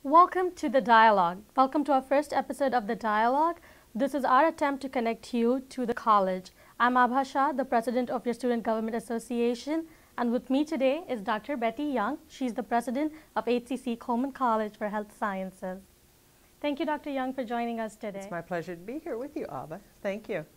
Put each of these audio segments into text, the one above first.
Welcome to The Dialogue. Welcome to our first episode of The Dialogue. This is our attempt to connect you to the college. I'm Abha Shah, the president of your Student Government Association, and with me today is Dr. Betty Young. She's the president of HCC Coleman College for Health Sciences. Thank you, Dr. Young, for joining us today. It's my pleasure to be here with you, Abha. Thank you.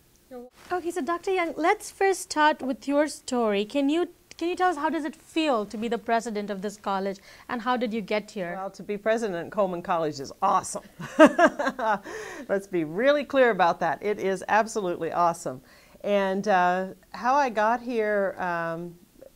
Okay, so Dr. Young, let's first start with your story. Can you tell us how does it feel to be the president of this college, and how did you get here? Well, to be president at Coleman College is awesome. Let's be really clear about that. It is absolutely awesome. And how I got here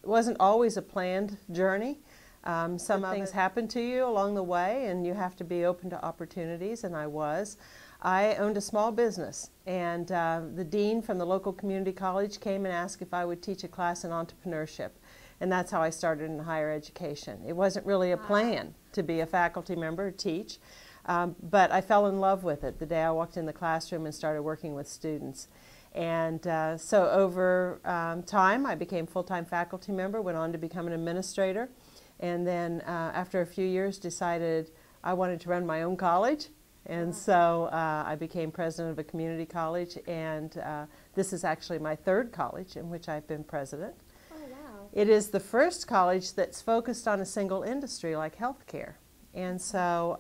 wasn't always a planned journey. Some things happen to you along the way, and you have to be open to opportunities, and I was. I owned a small business, and the dean from the local community college came and asked if I would teach a class in entrepreneurship, and that's how I started in higher education. It wasn't really a plan to be a faculty member or teach, but I fell in love with it the day I walked in the classroom and started working with students. And so over time, I became full-time faculty member, went on to become an administrator, and then after a few years decided I wanted to run my own college. And so I became president of a community college, and this is actually my third college in which I've been president. Oh, wow. It is the first college that's focused on a single industry like healthcare. And so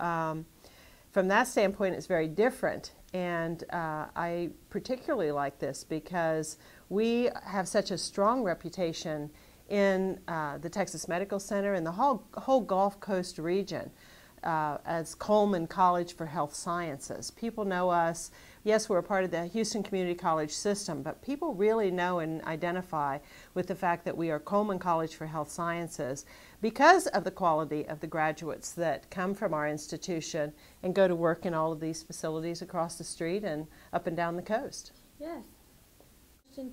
from that standpoint, it's very different. And I particularly like this because we have such a strong reputation in the Texas Medical Center and the whole Gulf Coast region. As Coleman College for Health Sciences. People know us. Yes, we're a part of the Houston Community College system, but people really know and identify with the fact that we are Coleman College for Health Sciences because of the quality of the graduates that come from our institution and go to work in all of these facilities across the street and up and down the coast. Yes.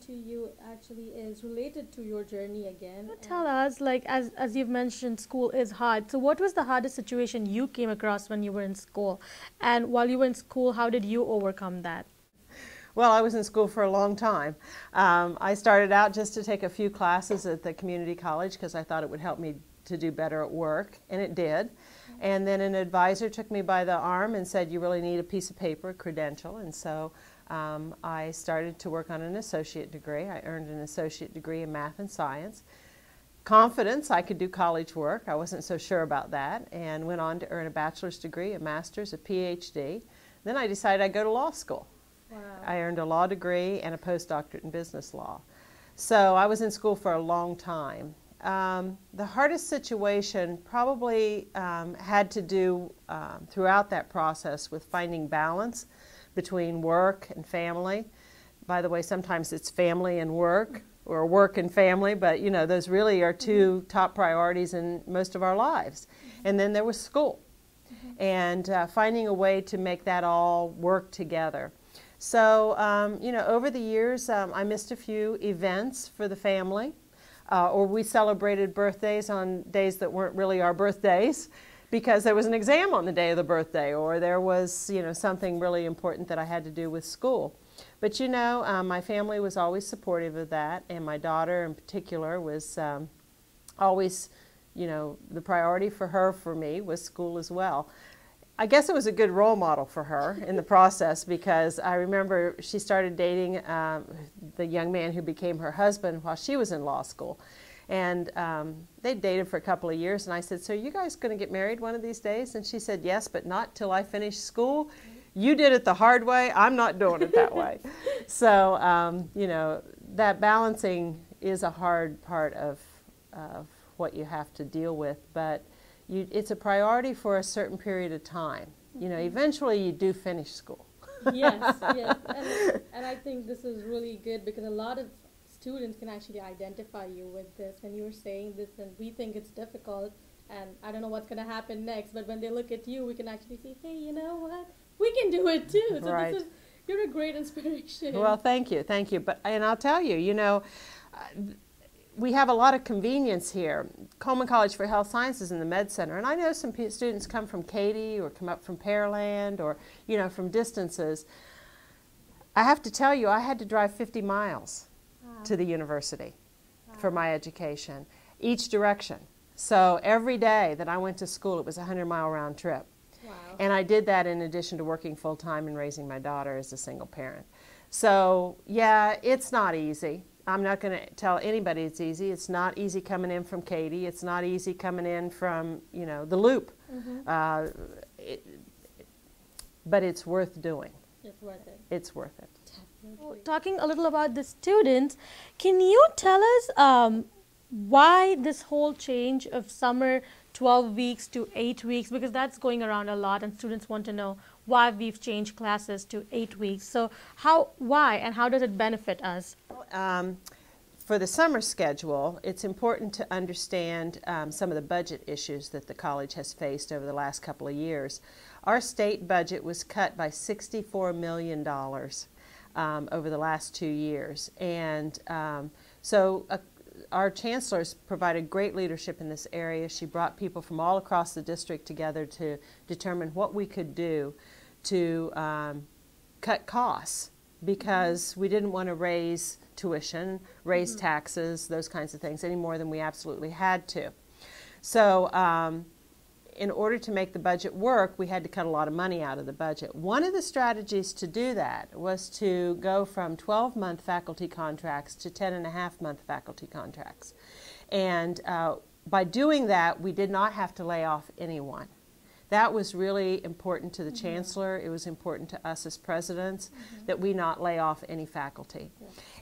To you actually is related to your journey again. Tell us, like, as you've mentioned, school is hard. So what was the hardest situation you came across when you were in school? And while you were in school, how did you overcome that? Well, I was in school for a long time. I started out just to take a few classes at the community college because I thought it would help me to do better at work, and it did. And then an advisor took me by the arm and said, you really need a piece of paper, a credential, and so I started to work on an associate degree. I earned an associate degree in math and science. Confidence, I could do college work. I wasn't so sure about that, and went on to earn a bachelor's degree, a master's, a PhD. Then I decided I'd go to law school. Wow. I earned a law degree and a postdoctorate in business law. So I was in school for a long time. The hardest situation probably had to do throughout that process with finding balance between work and family. By the way, sometimes it's family and work, or work and family, but you know, those really are two top priorities in most of our lives. And then there was school, and finding a way to make that all work together. So, you know, over the years, I missed a few events for the family, or we celebrated birthdays on days that weren't really our birthdays, because there was an exam on the day of the birthday, or there was, you know, something really important that I had to do with school. But you know, my family was always supportive of that, and my daughter in particular was always, you know, the priority for her, for me, was school as well. I guess it was a good role model for her in the process, because I remember she started dating the young man who became her husband while she was in law school. And they dated for a couple of years, and I said, so are you guys going to get married one of these days? And she said, yes, but not till I finish school. You did it the hard way. I'm not doing it that way. So, you know, that balancing is a hard part of what you have to deal with, but it's a priority for a certain period of time. You know, eventually you do finish school. Yes, yes. And I think this is really good because a lot of students can actually identify you with this when you're saying this, and we think it's difficult and I don't know what's going to happen next, but when they look at you, we can actually say, hey, you know what, we can do it too. So right. You're a great inspiration. Well, thank you, thank you. And I'll tell you, you know, we have a lot of convenience here. Coleman College for Health Sciences in the Med Center, and I know some students come from Katy or come up from Pearland or, you know, from distances. I have to tell you, I had to drive 50 miles to the university for my education, each direction. So every day that I went to school, it was a 100-mile round trip. Wow. And I did that in addition to working full-time and raising my daughter as a single parent. So yeah, it's not easy. I'm not going to tell anybody it's easy. It's not easy coming in from Katy. It's not easy coming in from, you know, the Loop. But it's worth doing. It's worth it. It's worth it. Definitely. Talking a little about the students, can you tell us why this whole change of summer 12 weeks to 8 weeks? Because that's going around a lot and students want to know why we've changed classes to 8 weeks. So why and how does it benefit us? For the summer schedule, it's important to understand some of the budget issues that the college has faced over the last couple of years. Our state budget was cut by $64 million over the last 2 years. And our chancellor's provided great leadership in this area. She brought people from all across the district together to determine what we could do to cut costs, because we didn't want to raise tuition, raise taxes, those kinds of things, any more than we absolutely had to. So in order to make the budget work, we had to cut a lot of money out of the budget. One of the strategies to do that was to go from 12-month faculty contracts to 10.5-month faculty contracts. And by doing that, we did not have to lay off anyone. That was really important to the chancellor. It was important to us as presidents that we not lay off any faculty.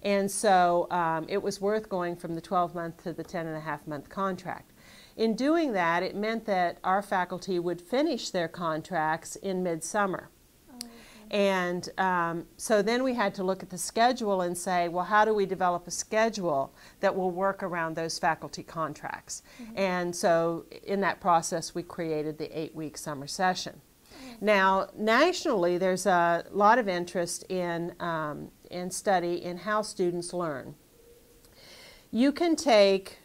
And so it was worth going from the 12-month to the 10.5-month contract. In doing that, it meant that our faculty would finish their contracts in midsummer. And so then we had to look at the schedule and say, well, how do we develop a schedule that will work around those faculty contracts? And so in that process, we created the 8-week summer session. Now, nationally, there's a lot of interest in study in how students learn. You can take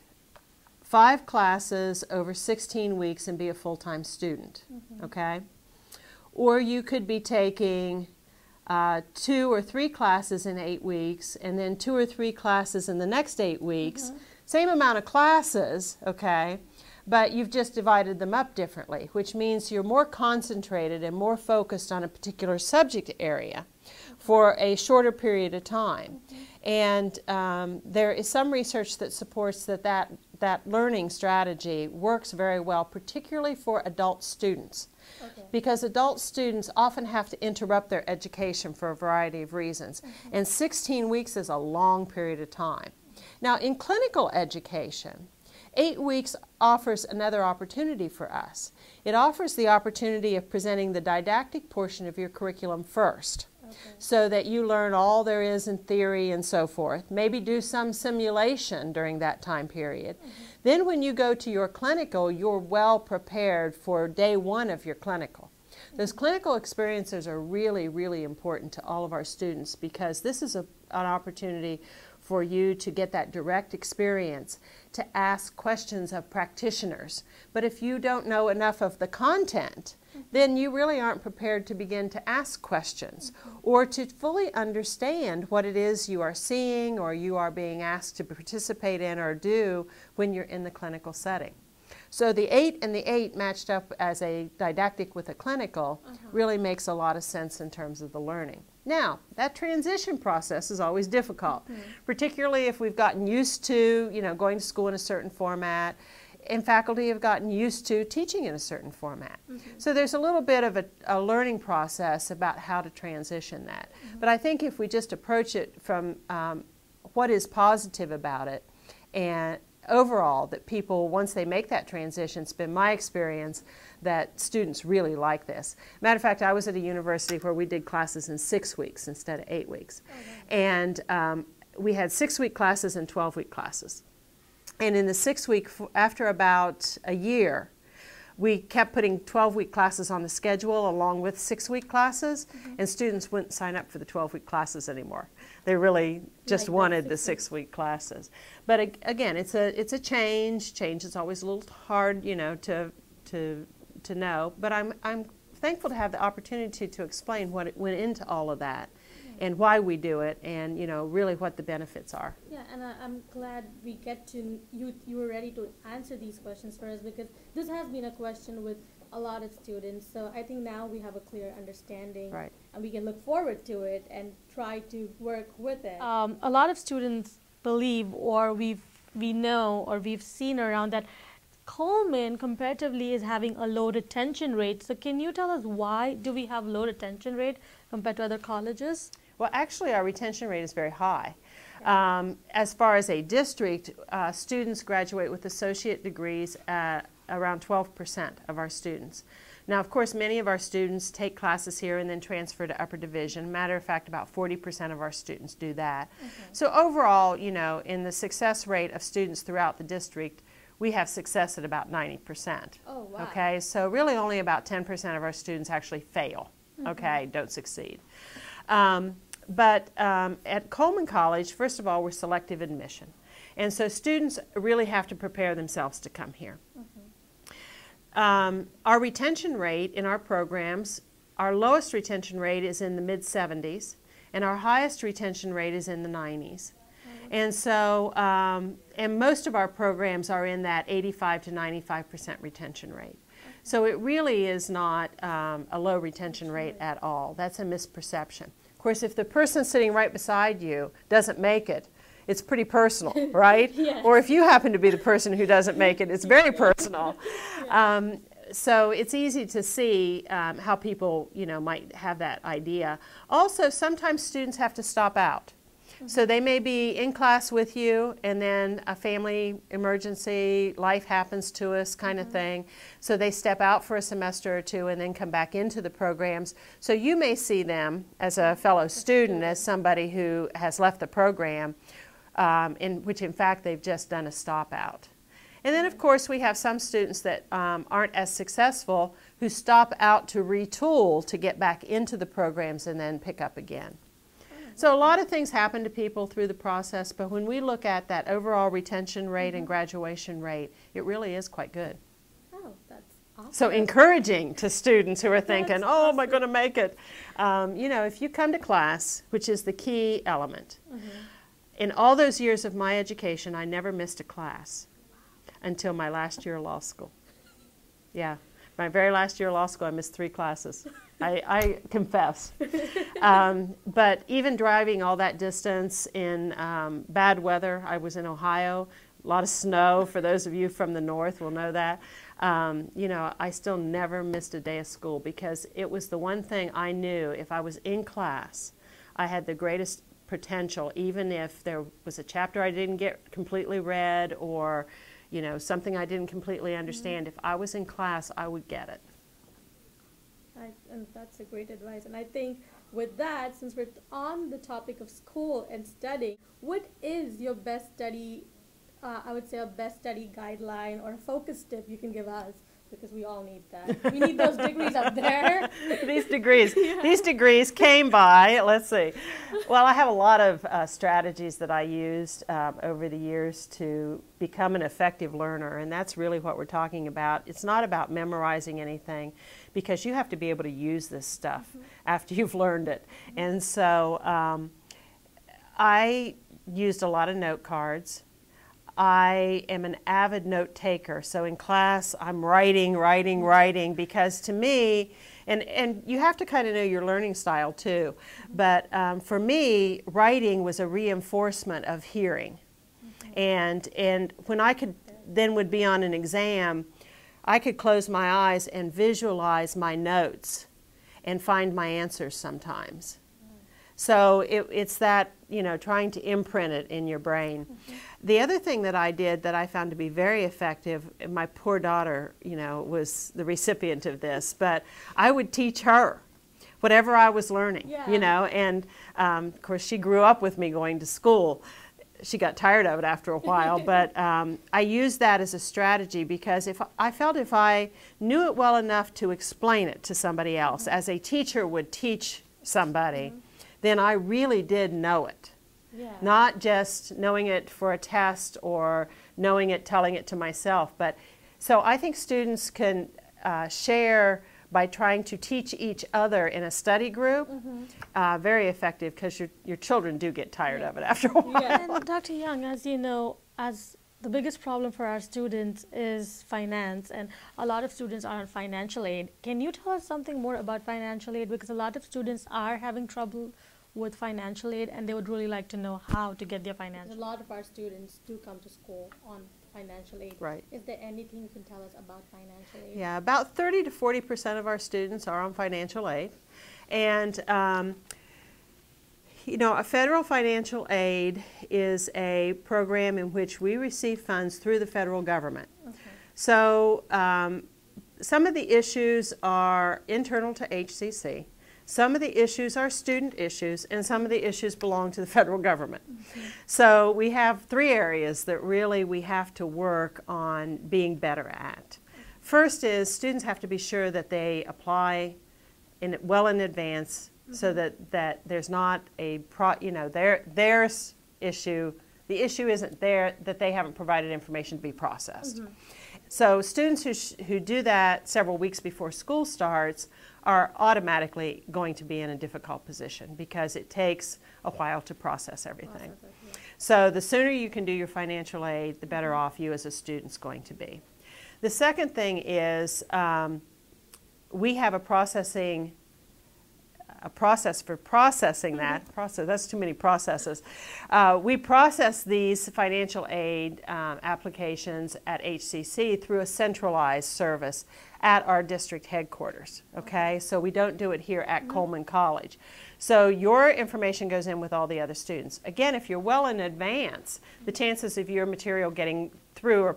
5 classes over 16 weeks and be a full-time student, okay? Or you could be taking 2 or 3 classes in 8 weeks and then 2 or 3 classes in the next 8 weeks. Same amount of classes, okay, but you've just divided them up differently, which means you're more concentrated and more focused on a particular subject area for a shorter period of time. And there is some research that supports that learning strategy works very well, particularly for adult students. Because adult students often have to interrupt their education for a variety of reasons. And 16 weeks is a long period of time. Now, in clinical education, 8 weeks offers another opportunity for us. It offers the opportunity of presenting the didactic portion of your curriculum first, so that you learn all there is in theory and so forth. Maybe do some simulation during that time period. Then when you go to your clinical, you're well prepared for day 1 of your clinical. Those clinical experiences are really, really important to all of our students, because this is an opportunity for you to get that direct experience, to ask questions of practitioners. But if you don't know enough of the content, then you really aren't prepared to begin to ask questions or to fully understand what it is you are seeing or you are being asked to participate in or do when you're in the clinical setting. So the 8 and the 8 matched up as a didactic with a clinical really makes a lot of sense in terms of the learning. Now, that transition process is always difficult, particularly if we've gotten used to, going to school in a certain format, and faculty have gotten used to teaching in a certain format. So there's a little bit of a learning process about how to transition that. But I think if we just approach it from what is positive about it, and overall that people, once they make that transition, it's been my experience that students really like this. Matter of fact, I was at a university where we did classes in 6 weeks instead of 8 weeks. And we had 6-week classes and 12-week classes. And in the 6-week, after about a year, we kept putting 12-week classes on the schedule along with 6-week classes, and students wouldn't sign up for the 12-week classes anymore. They really just wanted the 6-week classes. But again, it's a change. Change is always a little hard, to know. But I'm thankful to have the opportunity to explain what went into all of that. and why we do it, and really what the benefits are. Yeah, and I'm glad we get to you were ready to answer these questions for us, because this has been a question with a lot of students. So I think now we have a clear understanding, Right. and we can look forward to it and try to work with it. A lot of students believe, or we know, or we've seen around that Coleman comparatively is having a low retention rate. So can you tell us why do we have low retention rate compared to other colleges? Well, actually, our retention rate is very high. As far as a district, students graduate with associate degrees at around 12% of our students. Now, of course, many of our students take classes here and then transfer to upper division. Matter of fact, about 40% of our students do that. So overall, in the success rate of students throughout the district, we have success at about 90%. Oh, wow. Okay, so really only about 10% of our students actually fail, okay, don't succeed. But at Coleman College, first of all, we're selective admission. And so students really have to prepare themselves to come here. Our retention rate in our programs, our lowest retention rate is in the mid-70s, and our highest retention rate is in the 90s. And so, and most of our programs are in that 85 to 95% retention rate. So it really is not a low retention rate at all. That's a misperception. Of course, if the person sitting right beside you doesn't make it, it's pretty personal, right? Yes. Or if you happen to be the person who doesn't make it, it's very personal. So it's easy to see how people, might have that idea. Also, sometimes students have to stop out. So they may be in class with you, and then a family emergency, life happens to us kind of thing. So they step out for a semester or two and then come back into the programs. So you may see them as a fellow student, as somebody who has left the program, in which in fact they've just done a stop out. And then of course we have some students that aren't as successful who stop out to retool to get back into the programs and then pick up again. So a lot of things happen to people through the process, but when we look at that overall retention rate and graduation rate, it really is quite good. Oh, that's awesome. So encouraging to students who are thinking, oh, am I going to make it? If you come to class, which is the key element, in all those years of my education, I never missed a class until my last year of law school. Yeah, my very last year of law school, I missed 3 classes. I confess. But even driving all that distance in bad weather, I was in Ohio, a lot of snow, for those of you from the north will know that. I still never missed a day of school because it was the one thing I knew if I was in class, I had the greatest potential, even if there was a chapter I didn't get completely read or something I didn't completely understand. If I was in class, I would get it. And that's a great advice. And I think with that, since we're on the topic of school and studying, what is your best study, I would say a best study guideline or a focus tip you can give us? Because we all need that. We need those degrees up there. These degrees came by, let's see. Well, I have a lot of strategies that I used over the years to become an effective learner, and that's really what we're talking about. It's not about memorizing anything, because you have to be able to use this stuff after you've learned it. And so I used a lot of note cards. I am an avid note taker, so in class I'm writing, because to me, and you have to kind of know your learning style too, but for me, writing was a reinforcement of hearing. And when I would be on an exam, I could close my eyes and visualize my notes and find my answers sometimes. So it's that, trying to imprint it in your brain. The other thing that I did that I found to be very effective, my poor daughter, was the recipient of this, but I would teach her whatever I was learning, and of course she grew up with me going to school. She got tired of it after a while, but I used that as a strategy because if I knew it well enough to explain it to somebody else, as a teacher would teach somebody, then I really did know it. Yeah. Not just knowing it for a test or knowing it, telling it to myself. But so I think students can share by trying to teach each other in a study group, very effective, because your children do get tired of it after a while. Yeah. And Dr. Young, as you know, as the biggest problem for our students is finance, and a lot of students are on financial aid. Can you tell us something more about financial aid? Because a lot of students are having trouble with financial aid, and they would really like to know how to get their A financial aid. lot of our students do come to school on financial aid. Right. Is there anything you can tell us about financial aid? Yeah, about 30 to 40% of our students are on financial aid. And, you know, a federal financial aid is a program in which we receive funds through the federal government. Okay. So some of the issues are internal to HCC. Some of the issues are student issues, and some of the issues belong to the federal government. So we have three areas that really we have to work on being better at. First is students have to be sure that they apply well in advance, so that there's not a their issue. The issue isn't there that they haven't provided information to be processed. So students who do that several weeks before school starts are automatically going to be in a difficult position, because it takes a while to process everything. So the sooner you can do your financial aid, the better off you as a student's going to be. The second thing is we have a process for processing that. That's too many processes. We process these financial aid applications at HCC through a centralized service at our district headquarters. Okay, so we don't do it here at Coleman College. So your information goes in with all the other students. Again, if you're well in advance, the chances of your material getting through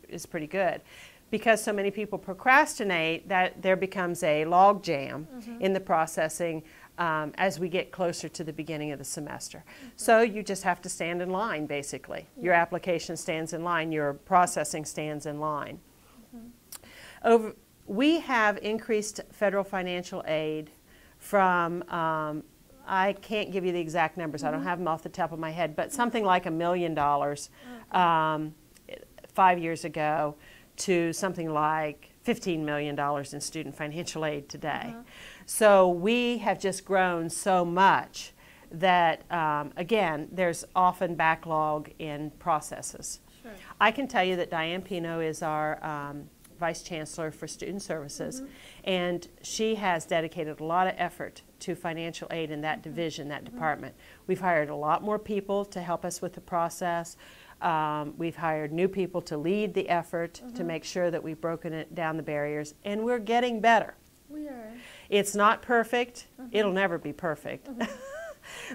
is pretty good. Because so many people procrastinate, that there becomes a log jam in the processing as we get closer to the beginning of the semester. So you just have to stand in line, basically. Your application stands in line, your processing stands in line. We have increased federal financial aid from, I can't give you the exact numbers, I don't have them off the top of my head, but something like $1 million 5 years ago, to something like $15 million in student financial aid today. So we have just grown so much that, again, there's often backlog in processes. Sure. I can tell you that Diane Pino is our Vice Chancellor for Student Services, and she has dedicated a lot of effort to financial aid in that division, that department. We've hired a lot more people to help us with the process. We've hired new people to lead the effort to make sure that we've broken it down the barriers, and we're getting better. We are. It's not perfect. It'll never be perfect.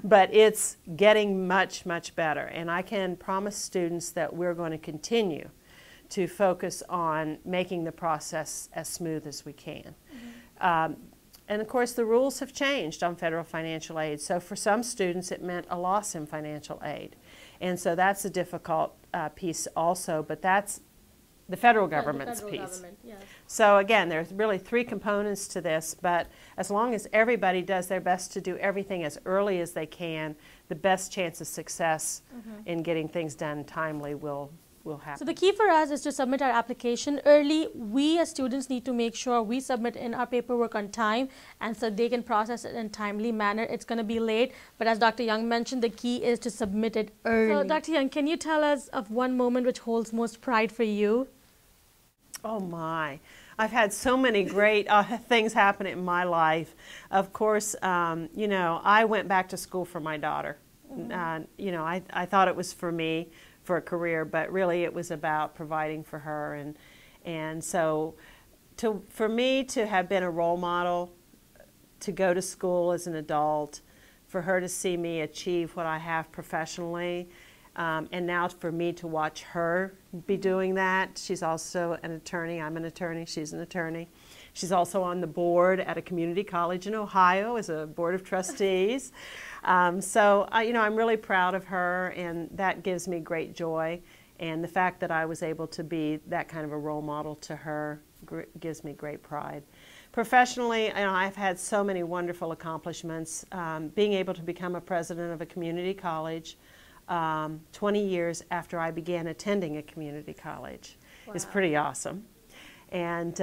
But it's getting much, much better. And I can promise students that we're going to continue to focus on making the process as smooth as we can. And of course, the rules have changed on federal financial aid. So for some students, it meant a loss in financial aid. And so that's a difficult piece also, but that's the federal government's piece. Yes. So again, there's really three components to this, but as long as everybody does their best to do everything as early as they can, the best chance of success in getting things done timely will happen. So the key for us is to submit our application early. We as students need to make sure we submit in our paperwork on time, and so they can process it in a timely manner. It's going to be late, but as Dr. Young mentioned, the key is to submit it early. So Dr. Young, can you tell us of one moment which holds most pride for you? Oh my, I've had so many great things happen in my life. Of course, you know, I went back to school for my daughter. You know, I thought it was for me, for a career, but really it was about providing for her. And so for me to have been a role model, to go to school as an adult, for her to see me achieve what I have professionally, and now for me to watch her be doing that. She's also an attorney. I'm an attorney. She's an attorney. She's also on the board at a community college in Ohio as a board of trustees. So, you know, I'm really proud of her, and that gives me great joy. And the fact that I was able to be that kind of a role model to her gives me great pride. Professionally, you know, I've had so many wonderful accomplishments. Being able to become a president of a community college 20 years after I began attending a community college is pretty awesome. And,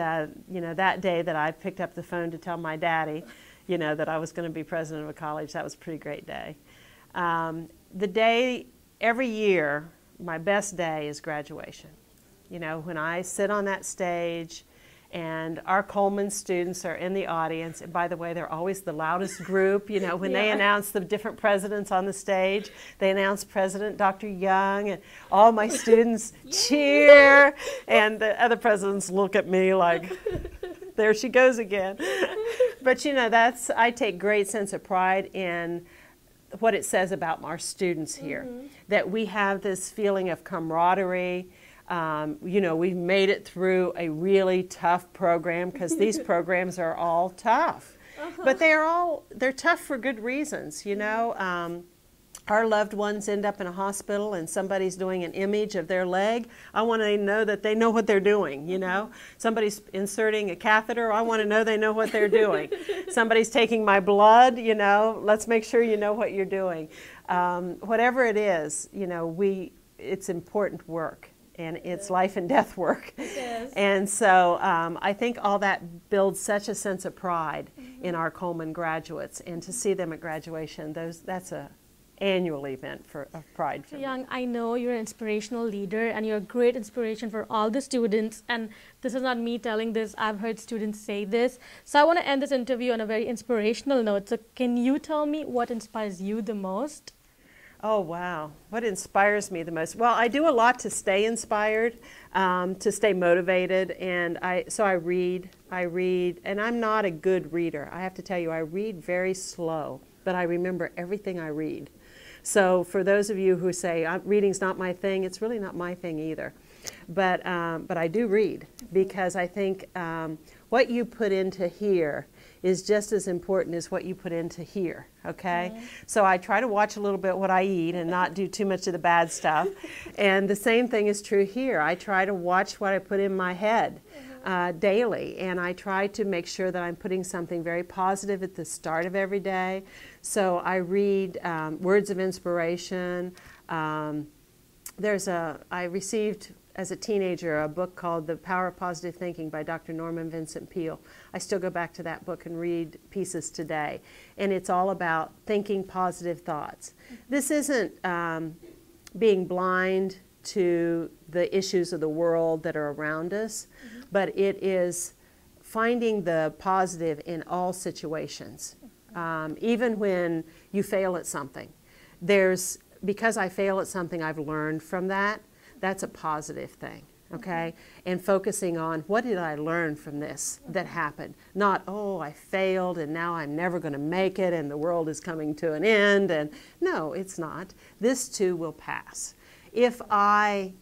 you know, that day that I picked up the phone to tell my daddy, you know, that I was going to be president of a college, that was a pretty great day. The day, every year, my best day is graduation. You know, when I sit on that stage and our Coleman students are in the audience, and by the way, they're always the loudest group. You know, when they announce the different presidents on the stage, they announce President Dr. Young, and all my students cheer, and the other presidents look at me like, there she goes again. But, you know, I take great sense of pride in what it says about our students here, that we have this feeling of camaraderie. You know, we've made it through a really tough program, because these programs are all tough. But they're tough for good reasons, you know. Our loved ones end up in a hospital and somebody's doing an image of their leg. I want to know that they know what they're doing, you know. Somebody's inserting a catheter. I want to know they know what they're doing. Somebody's taking my blood, you know. Let's make sure you know what you're doing. Whatever it is, you know, it's important work. And it's life and death work. Yes. And so I think all that builds such a sense of pride in our Coleman graduates. And to see them at graduation, that's an annual event of pride for me. Young, I know you're an inspirational leader and you're a great inspiration for all the students. And this is not me telling this, I've heard students say this. So I want to end this interview on a very inspirational note. So can you tell me what inspires you the most? Oh, wow. What inspires me the most? Well, I do a lot to stay inspired, to stay motivated, and so I read, and I'm not a good reader. I have to tell you, I read very slow, but I remember everything I read. So for those of you who say, reading's not my thing, it's really not my thing either. But I do read, because I think what you put into here is just as important as what you put into here, okay? So I try to watch a little bit what I eat and not do too much of the bad stuff. And the same thing is true here. I try to watch what I put in my head daily, and I try to make sure that I'm putting something very positive at the start of every day. So I read words of inspiration. I received, as a teenager, a book called The Power of Positive Thinking by Dr. Norman Vincent Peale. I still go back to that book and read pieces today. And it's all about thinking positive thoughts. This isn't being blind to the issues of the world that are around us, but it is finding the positive in all situations. Even when you fail at something. Because I fail at something, I've learned from that. That's a positive thing, okay? And focusing on, what did I learn from this that happened? Not, oh, I failed and now I'm never going to make it and the world is coming to an end. And no, it's not. This too will pass if I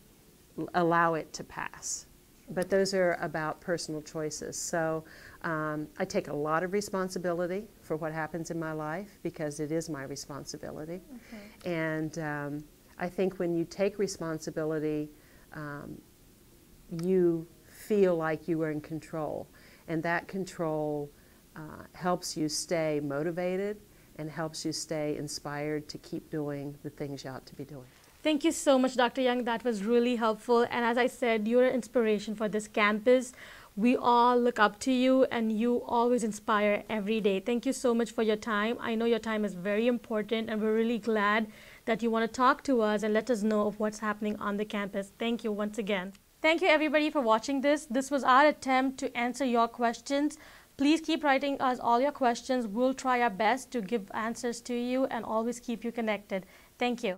allow it to pass. But those are about personal choices. So I take a lot of responsibility for what happens in my life, because it is my responsibility. And I think when you take responsibility, you feel like you are in control. And that control helps you stay motivated and helps you stay inspired to keep doing the things you ought to be doing. Thank you so much, Dr. Young. That was really helpful. And as I said, you're an inspiration for this campus. We all look up to you, and you always inspire every day. Thank you so much for your time. I know your time is very important, and we're really glad that you want to talk to us and let us know of what's happening on the campus. Thank you once again. Thank you, everybody, for watching this. This was our attempt to answer your questions. Please keep writing us all your questions. We'll try our best to give answers to you and always keep you connected. Thank you.